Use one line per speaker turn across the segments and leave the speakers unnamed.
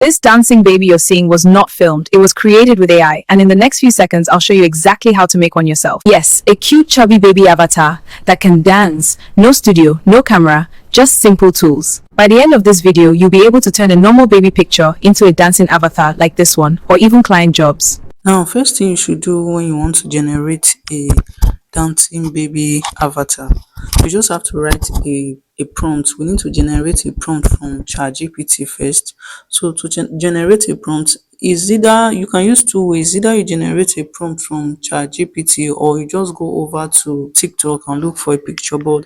This dancing baby you're seeing was not filmed, it was created with AI, and in the next few seconds I'll show you exactly how to make one yourself. Yes, a cute chubby baby avatar that can dance, no studio, no camera, just simple tools. By the end of this video, you'll be able to turn a normal baby picture into a dancing avatar like this one, or even client jobs.
Now, first thing you should do when you want to generate a dancing baby avatar, you just have to write a prompt. We need to generate a prompt from ChatGPT first. So to generate a prompt is either you can use two ways. Either you generate a prompt from ChatGPT or you just go over to TikTok and look for a picture. But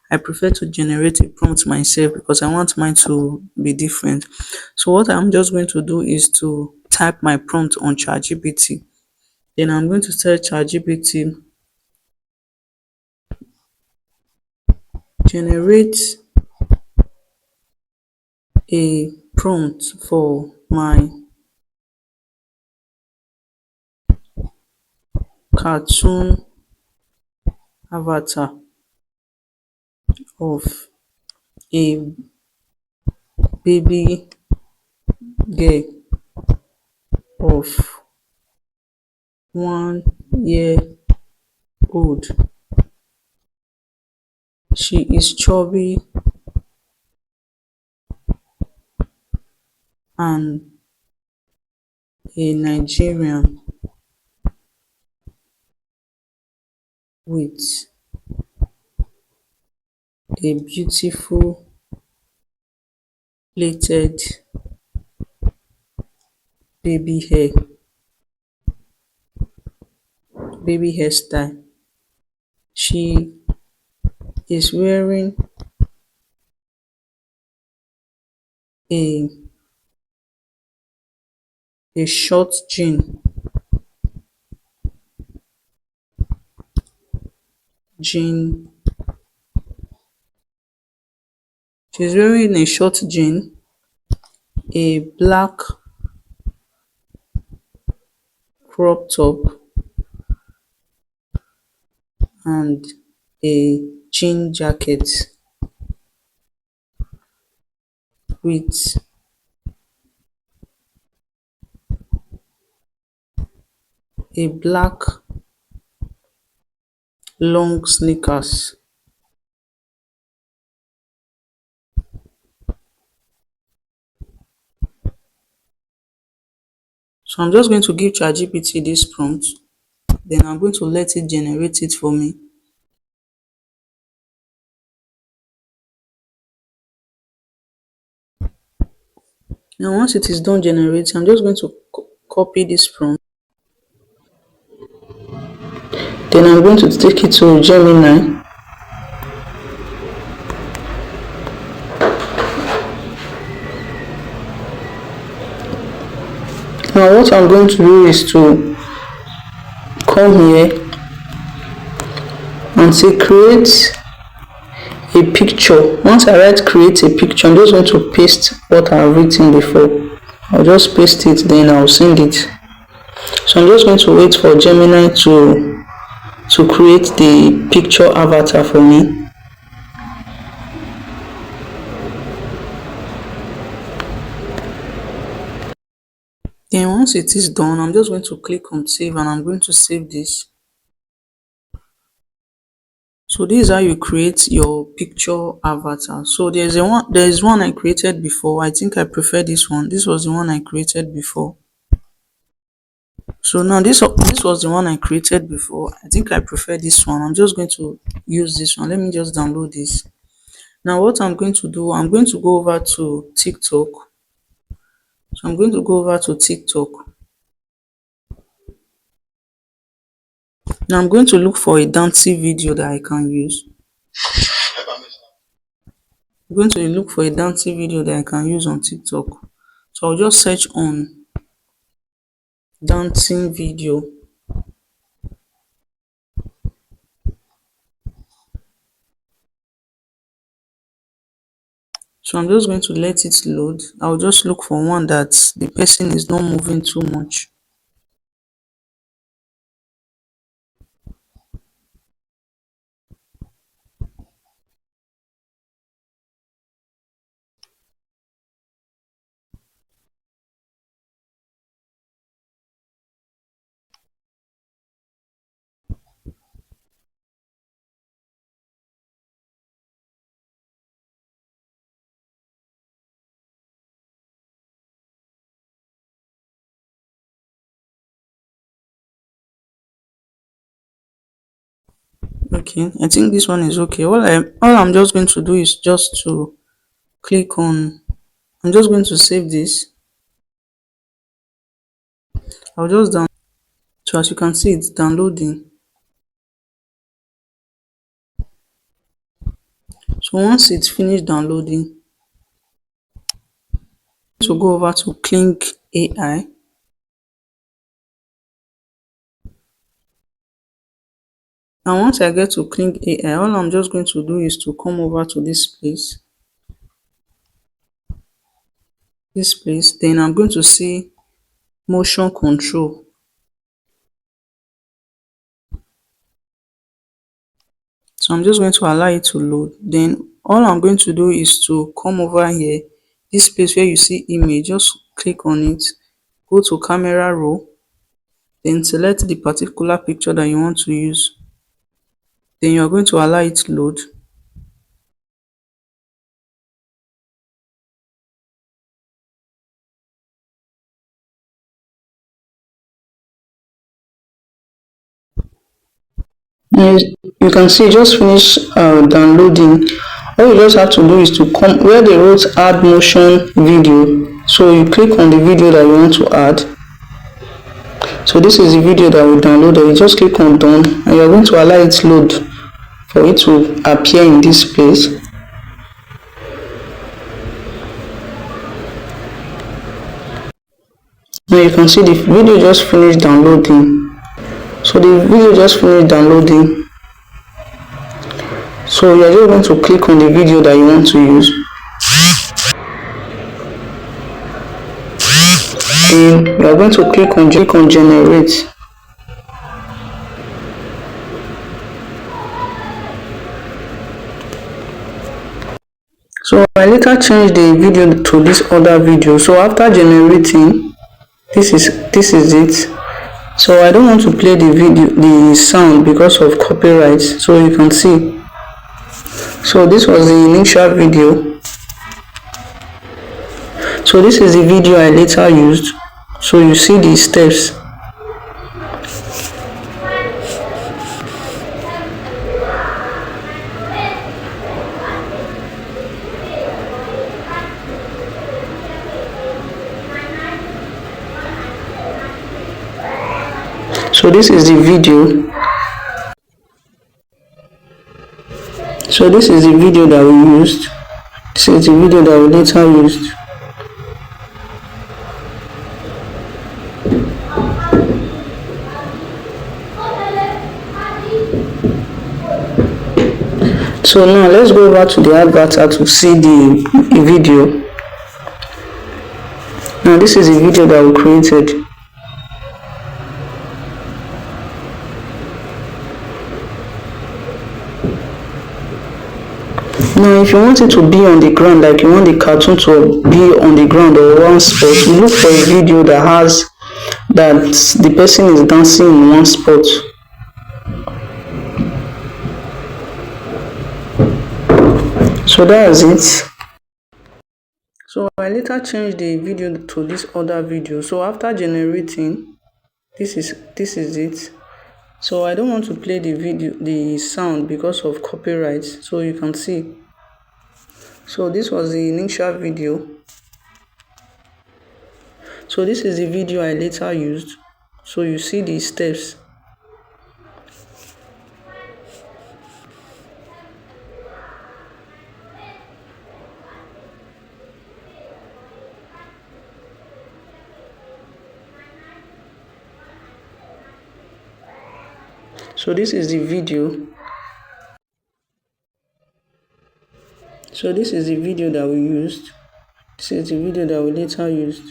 I prefer to generate a prompt myself because I want mine to be different. So what I'm just going to do is to type my prompt on ChatGPT. Then I'm going to tell ChatGPT, generate a prompt for my cartoon avatar of a baby girl of 1 year old. She is chubby and a Nigerian with a beautiful plaited baby hairstyle. She is wearing a short jean. She's wearing a short jean, a black crop top and a jean jacket with a black long sneakers. So I'm just going to give ChatGPT this prompt, then I'm going to let it generate it for me. Now once it is done generating, I'm just going to copy this prompt. Then I'm going to take it to Gemini. Now what I'm going to do is to come here and say create a picture. Once I write create a picture, I'm just going to paste what I've written before. I'll just paste it, then I'll send it. So I'm just going to wait for Gemini to create the picture avatar for me. Then once it is done, I'm just going to click on save and I'm going to save this. So this is how you create your picture avatar. So there is one I created before. I think I prefer this one. This was the one I created before. So now this was the one I created before. I think I prefer this one. I'm just going to use this one. Let me just download this. Now what I'm going to do, I'm going to go over to TikTok. So I'm going to go over to TikTok. Now I'm going to look for a dancing video that I can use. I'm going to look for a dancing video that I can use on TikTok. So I'll just search on dancing video. So I'm just going to let it load. I'll just look for one that the person is not moving too much. Okay, I think this one is okay. All I'm just going to do is just to click on, I'm just going to save this. I'll just down. So as you can see, it's downloading. So once it's finished downloading, to go over to Kling AI. And once I get to Kling AI, all I'm just going to do is to come over to this place. Then I'm going to see motion control. So I'm just going to allow it to load. Then all I'm going to do is to come over here, this place where you see image, just click on it, go to camera roll, then select the particular picture that you want to use. Then you're going to allow it to load. Yes, you can see it just finish downloading. All you just have to do is to come where they wrote add motion video. So you click on the video that you want to add. So this is the video that we downloaded. You just click on done and you're going to allow it to load for it to appear in this place. Now you can see the video just finished downloading. So the video just finished downloading. So you're just going to click on the video that you want to use. Then you are going to click on generate. So I later changed the video to this other video. So after generating, this is it. So I don't want to play the sound because of copyright. So you can see. So this was the initial video. So this is the video I later used. So you see the steps. So this is the video. So this is the video that we used. This is the video that we later used. So now let's go over to the avatar to see the video. Now this is the video that we created. Now if you want it to be on the ground, like you want the cartoon to be on the ground or one spot, you look for a video that has that the person is dancing in one spot. So that's it. So I later changed the video to this other video. So after generating, this is it. So I don't want to play the sound because of copyright. So you can see. So this was the initial video. So this is the video I later used. So you see the steps. So this is the video. So this is the video that we used. This is the video that we later used.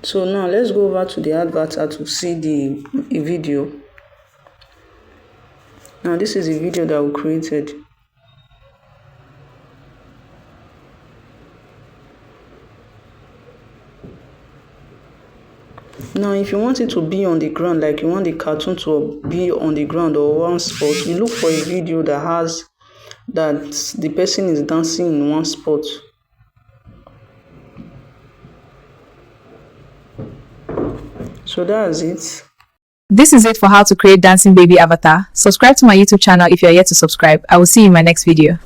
So now let's go over to the avatar to see the video. Now this is the video that we created. Now if you want it to be on the ground, like you want the cartoon to be on the ground or one spot, you look for a video that has that the person is dancing in one spot. So that's it.
This is it for how to create dancing baby avatar. Subscribe to my YouTube channel if you're yet to subscribe. I will see you in my next video.